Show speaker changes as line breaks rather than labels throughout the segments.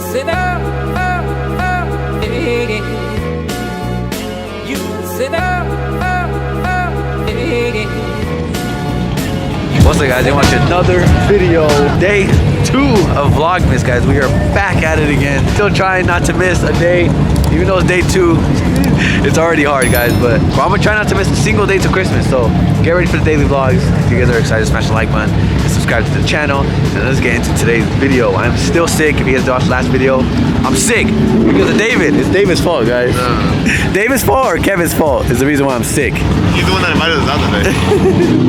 sit up, hey. You sit up, hey.
What's up, guys? You watch another video. Day 2 of Vlogmas, guys. We are back at it again. Still trying not to miss a day, even though it's day 2. It's already hard, guys, but I'm gonna try not to miss a single day till Christmas. So get ready for the daily vlogs. If you guys are excited, smash the like button and subscribe to the channel. And let's get into today's video. I'm still sick. If you guys watched the last video, I'm sick because of David. It's David's fault, guys. David's fault or Kevin's fault is the reason why I'm sick.
He's the one that invited us out today.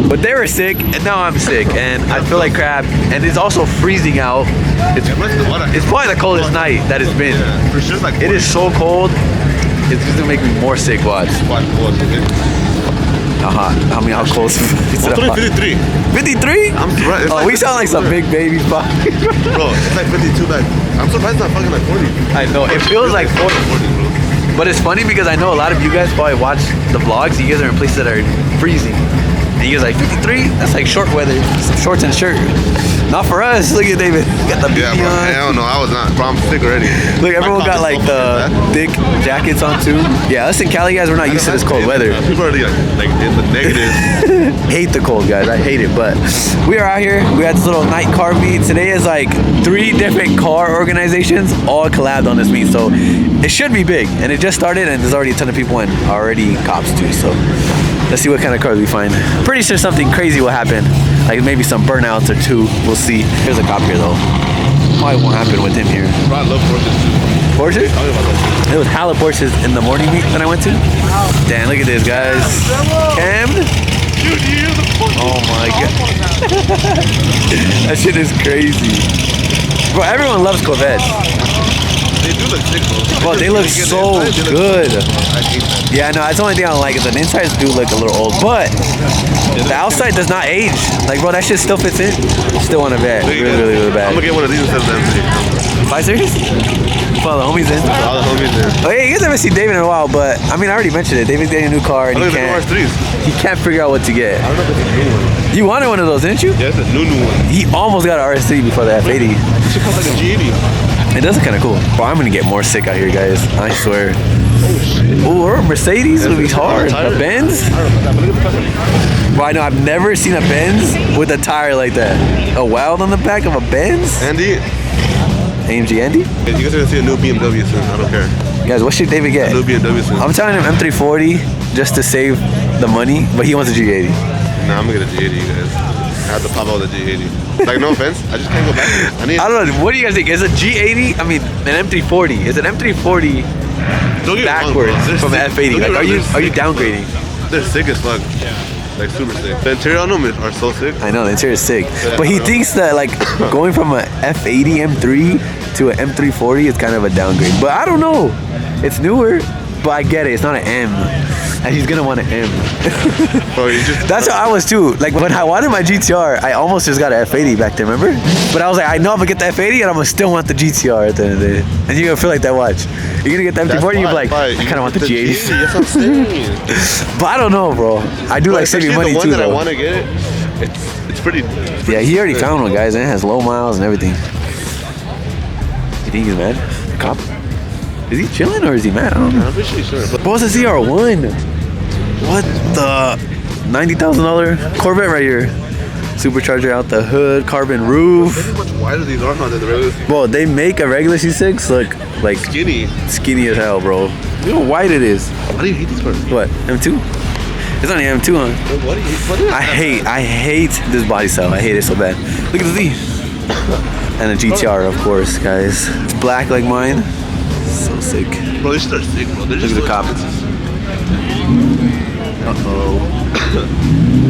But they were sick, and now I'm sick, and I feel like crap. And it's also freezing out. It's probably the coldest night that it's been.
Yeah, for sure, like
it is so cold. It's just gonna make me more sick. Watch. I mean, how close?
It's only 53.
53?
I'm surprised.
Oh, we sound like some big babies, bro.
Bro, it's like 52. Like, I'm surprised it's not fucking like 40.
I know it feels like 40.
40, bro.
But it's funny because I know a lot of you guys probably watch the vlogs. You guys are in places that are freezing. And you guys like 53? That's like short weather. Some shorts and a shirt. Not for us. Look at David. Got the
Yeah, bro. Hell no, I was not. Bro, I'm sick already.
Look, everyone got like the thick jackets on too. Yeah, us in Cali, guys, we're not used to this cold weather.
People are already like in the negative.
Hate the cold, guys. I hate it. But we are out here. We had this little night car meet. Today is like 3 different car organizations all collabed on this meet. So it should be big. And it just started and there's already a ton of people and already cops too. So let's see what kind of cars we find. Pretty sure something crazy will happen. Like maybe some burnouts or 2. We'll see. There's a cop here though. Probably won't happen with him here.
Bro, I love Porsches too.
Porsches? It was hella Porsches in the morning meet that I went to. Damn, look at this, guys. Cam? Oh my god. That shit is crazy. Bro, everyone loves Corvettes.
They do look sick, bro.
Bro, they look so good.
I hate that.
Yeah, no, that's the only thing I don't like is the insides do look a little old, but the outside does not age. Like, bro, that shit still fits in. Still want a bad, really bad.
I'm gonna get one of these instead of the M3.
5 Series? Follow the homies in.
All the homies in.
Oh yeah, you guys haven't seen David in a while, but I mean, I already mentioned it. David's getting a new car, and he can't figure out what to get.
I don't know if it's a new one.
You wanted one of those, didn't you?
Yeah, it's a new one.
He almost got an RS3 before the F80.
It should cost like a G80.
It does look kind of cool. Bro, I'm gonna get more sick out here, guys. I swear.
Oh shit.
Oh, or a Mercedes would be hard. A Benz?
I don't know about that, but look at the front.
Bro, I know I've never seen a Benz with a tire like that. A weld on the back of a Benz?
Andy,
AMG Andy?
you guys are gonna see a new BMW soon. I don't care.
Guys, what should David get?
A new BMW soon.
I'm telling him M340 just to save the money, but he wants a G80.
Nah, I'm gonna get a G80, you guys. I have to pop out the G80. Like, no offense, I just can't go back. I
don't know. What do you guys think? Is a G80? I mean, an M340. Is an M340 backwards from an F80? Like, are you downgrading?
They're sick as fuck. Yeah. Like super sick. The interior on them are so sick.
I know the interior is sick, but he thinks that like going from a F80 M3 to an M340 is kind of a downgrade. But I don't know. It's newer, but I get it. It's not an M. And he's gonna want an M.
Bro,
That's how I was too. Like when I wanted my GTR, I almost just got an F80 back then, remember? But I was like, I know I'm gonna get the F80 and I'm gonna still want the GTR at the end of the day. And you're gonna feel like that, watch. You're gonna get the M340 and you're like, I kinda want the G80.
That's what I'm saying.
But I don't know, bro. I do like saving money
the one
too,
that
though.
I wanna get, it's pretty
Yeah, he already found one, guys, and it has low miles and everything. You think he's mad? Cop? Is he chilling or is he mad? I don't know.
I'm pretty sure.
But what's a CR1? What the? $90,000 Corvette right here. Supercharger out the hood, carbon roof.
Look how much wider these are than the regular C6.
Bro, they make a regular C6 look like skinny as hell, bro. Look how wide it is.
Why do you hate these cars?
What? M2? It's only M2, huh?
What do you hate?
I hate this body style. I hate it so bad. Look at the Z. And a GTR, of course, guys. It's black like mine. So sick.
Bro, these are sick, bro. They're
Look
just
at the cop. Uh-oh.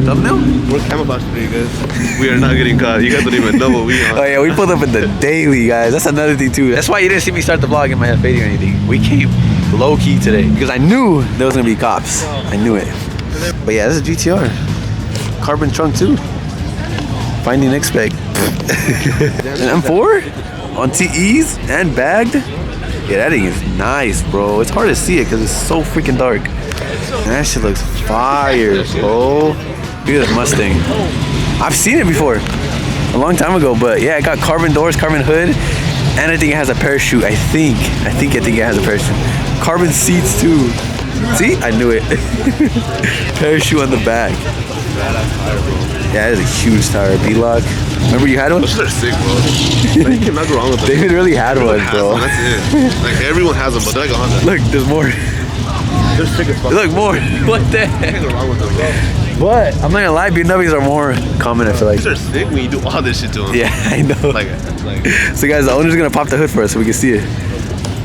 Thumbnail?
We're camouflaged today, guys. We are not getting caught. You guys don't even know what we are.
Oh yeah, we pulled up in the daily, guys. That's another thing too. That's why you didn't see me start the vlog in my F80 or anything. We came low key today because I knew there was gonna be cops. I knew it. But yeah, this is a GTR. Carbon trunk too. FindingNick spec. An M4 on TEs and bagged. Yeah, that thing is nice, bro. It's hard to see it because it's so freaking dark. And that shit looks fire, bro. Look at this Mustang. I've seen it before, a long time ago, but yeah, it got carbon doors, carbon hood. And I think it has a parachute. I think it has a parachute. Carbon seats too. See, I knew it. Parachute on the back. Yeah, that is a huge tire. B-Lock. Remember you had one?
Those are sick, bro. Like, you cannot go wrong with them.
David really had one, bro.
That's it. Like everyone has them, but they're like a Honda.
Look, there's more.
They're sick as fuck.
Look, more. What the
You
heck?
can't go wrong with them, bro.
What? I'm not gonna lie, BMWs are more common, I feel like.
These are sick when you do all this shit to them.
Yeah, I know.
Like.
So guys, the owner's gonna pop the hood for us so we can see it.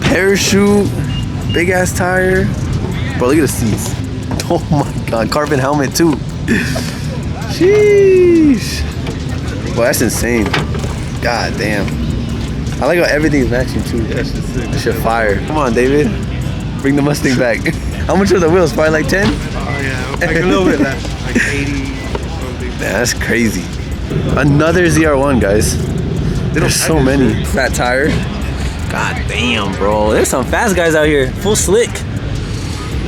Parachute, big ass tire. Bro, look at the seats. Oh my god, carbon helmet too. Sheesh. Well, that's insane. God damn. I like how everything's matching too.
Yeah, that's just sick.
That shit fire. Come on, David. Bring the Mustang back. How much are the wheels? Probably like 10?
Oh yeah, like a little bit less. Like 80 something.
Man, that's crazy. Another ZR1, guys. There's so many. Fat tire. God damn, bro. There's some fast guys out here. Full slick.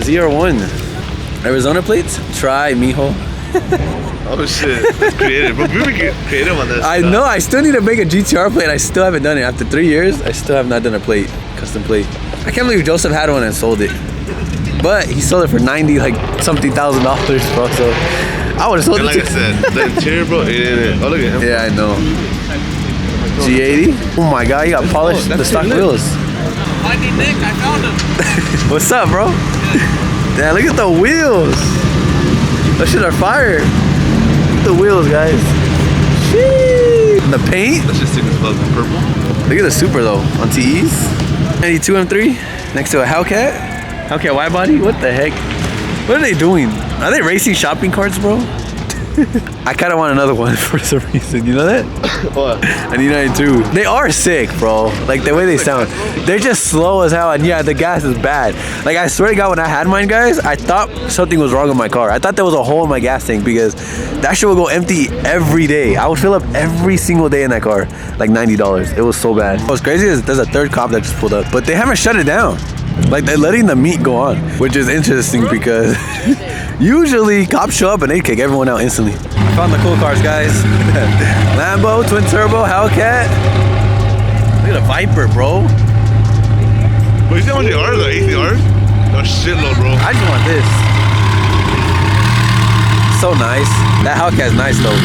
ZR1. Arizona plates? Try, mijo.
Oh shit, that's creative. But we were creative on this.
I know. I still need to make a GTR plate. I still haven't done it. After 3 years, I still have not done a plate. Custom plate. I can't believe Joseph had one and sold it. But he sold it for 90 like something thousand dollars, bro. So I would have sold
And
it
like
too.
I said, the interior, bro, it ain't it. Oh, look at him.
Yeah, I know. G80? Oh my god, you got polished the stock wheels.
FindingNick, I found him.
What's up, bro? Yeah, look at the wheels. Those shit are fire. Look at the wheels, guys. Sheesh. And the paint?
That's just sick as fuck. Purple.
Look at the Super though, on TEs. 92 M3 next to a Hellcat. Hellcat wide body? What the heck? What are they doing? Are they racing shopping carts, bro? I kind of want another one for some reason. You know that?
What?
I need 92. They are sick, bro. Like the way they sound. They're just slow as hell. And yeah, the gas is bad. Like I swear to God, when I had mine, guys, I thought something was wrong with my car. I thought there was a hole in my gas tank because that shit would go empty every day. I would fill up every single day in that car. Like $90. It was so bad. What's crazy is there's a third cop that just pulled up. But they haven't shut it down. Like they're letting the meat go on. Which is interesting because usually cops show up and they kick everyone out instantly. I found the cool cars, guys. Lambo, twin turbo, Hellcat. Look at the Viper, bro.
But you see how much they are? The ACRs? A shitload, bro.
I just want this. So nice. That Hellcat's nice though.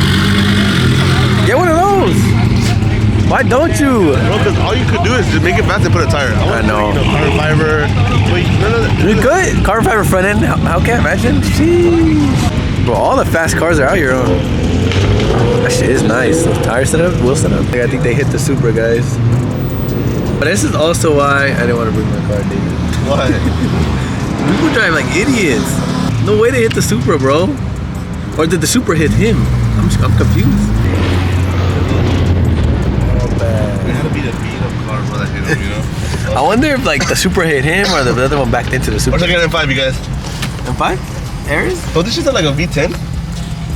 Get one of those. Why don't you?
Bro, because all you could do is just make it fast and put a tire.
I know.
Carbon fiber. Wait, no.
You're good. Carbon fiber front end Hellcat, imagine. Jeez. Bro, all the fast cars are out here. Huh? That shit is nice. Tire setup, wheel setup. I think they hit the Supra, guys. But this is also why I didn't want to bring my car, David.
Why?
People drive like idiots. No way they hit the Supra, bro. Or did the Supra hit him? I'm confused.
It had to be the beat up car for that hit him, you know?
I wonder if like the Supra hit him or the other one backed into the Supra.
Or check it M5, you guys.
M5? Aries?
Oh, this shit's like a V10.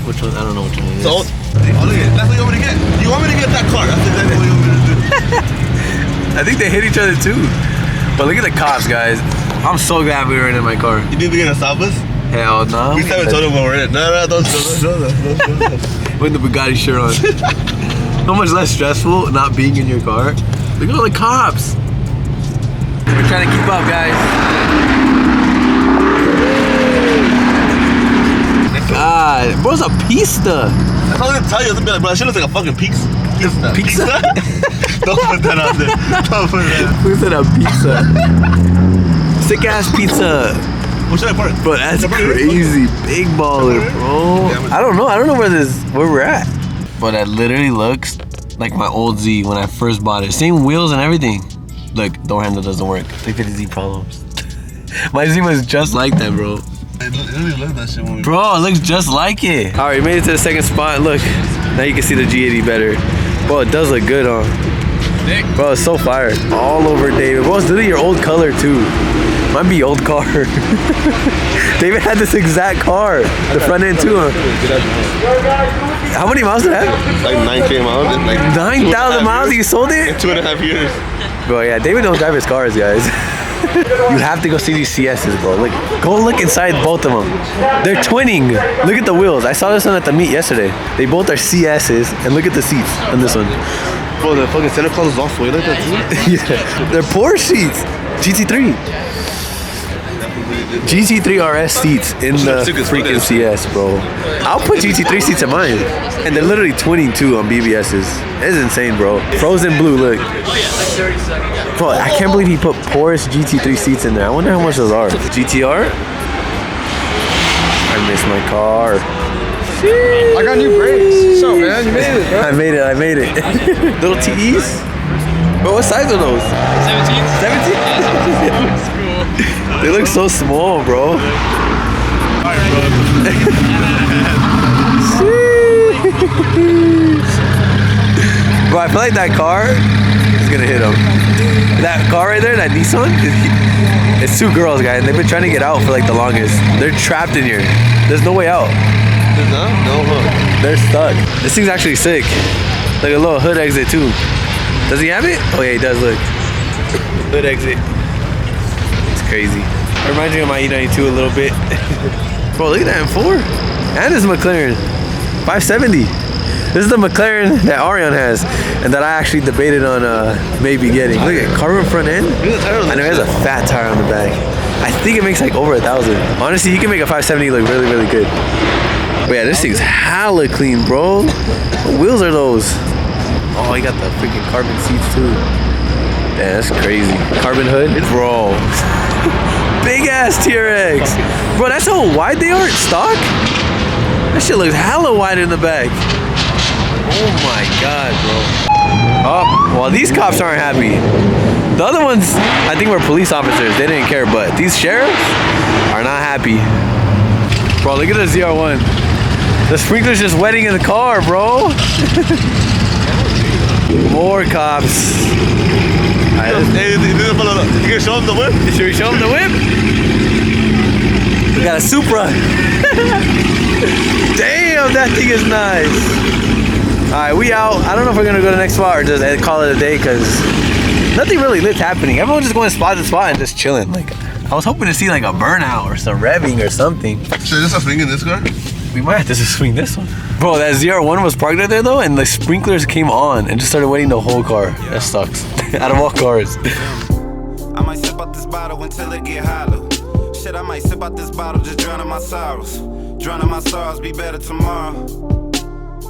Which one? I don't know which one it is.
So, oh, look at it. That's what you want me to get. You want me to get that car? That's exactly what you want me to do.
I think they hit each other too. But look at the cops, guys. I'm so glad we were in my car.
You think we're gonna stop us?
Hell no.
We haven't told them when we're in. No, don't.
With the Bugatti shirt on. How much less stressful not being in your car? Look at all the cops. We're trying to keep up, guys. God, bro's a pista.
That's all I'm gonna tell you. It's gonna be like, bro, that shit looks like a fucking pizza.
Pizza?
Don't put that out there. Don't put that.
Who said a pizza? Sick ass pizza.
What should I park?
But that's crazy. Big baller, bro. I don't know where we're at. But that literally looks like my old Z when I first bought it. Same wheels and everything. Look, door handle doesn't work. 350Z problems. My Z was just like that, bro.
It really looks that shit when we...
Bro, it looks just like it. All right, we made it to the second spot. Look, now you can see the G80 better. Bro, it does look good, huh? Bro, it's so fire. All over David. Bro, it's literally your old color, too. Might be old car. David had this exact car. The front end, too, huh? How many miles did it have?
Like 9K miles. Like
9,000 miles you sold it?
In 2.5 years.
Bro, yeah, David don't drive his cars, guys. You have to go see these CSs, bro. Like, go look inside both of them. They're twinning. Look at the wheels. I saw this one at the meet yesterday. They both are CSs, and look at the seats on this one.
Bro, the fucking Santa Claus is all sway like that too.
Yeah, they're Porsche seats. GT3. GT3 RS seats in the freaking CS, bro. I'll put GT3 seats in mine. And they're literally 22 on BBS's. It's insane, bro. Frozen blue, look. Bro, I can't believe he put Porsche GT3 seats in there. I wonder how much those are. GTR? I miss my car.
I got new brakes. So, man, you made it, bro.
I made it. Little TEs? Bro, what size are those? 17? 17? They look so small, bro. Bro, I feel like that car is gonna hit him. That car right there, that Nissan, it's two girls, guys, and they've been trying to get out for like the longest. They're trapped in here. There's no way out.
There's not? No, huh?
They're stuck. This thing's actually sick. Like a little hood exit too. Does he have it? Oh yeah, he does, look. Hood exit. It's crazy. It reminds me of my E92 a little bit. Bro, look at that M4. And this McLaren 570. This is the McLaren that Arion has and that I actually debated on maybe getting. Look at carbon front end. I know it has a fat tire on the back. I think it makes like over 1,000. Honestly, you can make a 570 look really, really good. But yeah, this thing's hella clean, bro. What wheels are those? Oh, you got the freaking carbon seats too. Yeah, that's crazy. Carbon hood, bro. Big ass TRX. Bro, that's how wide they are stock? That shit looks hella wide in the back. Oh my god, bro. Oh, well, these cops aren't happy. The other ones, I think, were police officers. They didn't care, but these sheriffs are not happy. Bro, look at the ZR1. The sprinkler's just wetting in the car, bro. More cops.
Hey, you can show them the whip?
Should we show them the whip? We got a Supra. Damn, that thing is nice. Alright, we out. I don't know if we're gonna go to the next spot or just call it a day because nothing really lit's happening. Everyone's just going spot to spot and just chilling. Like, I was hoping to see like a burnout or some revving or something.
Should I just swing in this car?
We might have to just swing this one. Bro, that ZR1 was parked right there though, and the sprinklers came on and just started wetting the whole car. That sucks. Out of all cars.
I might sip out this bottle until it get hollow. Shit, I might sip out this bottle, just drowning my sorrows. Drowning my sorrows, be better tomorrow.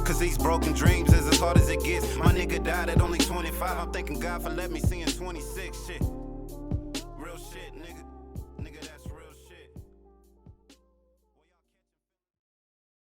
Cause these broken dreams is as hard as it gets. My nigga died at only 25. I'm thanking God for letting me see in 26. Shit.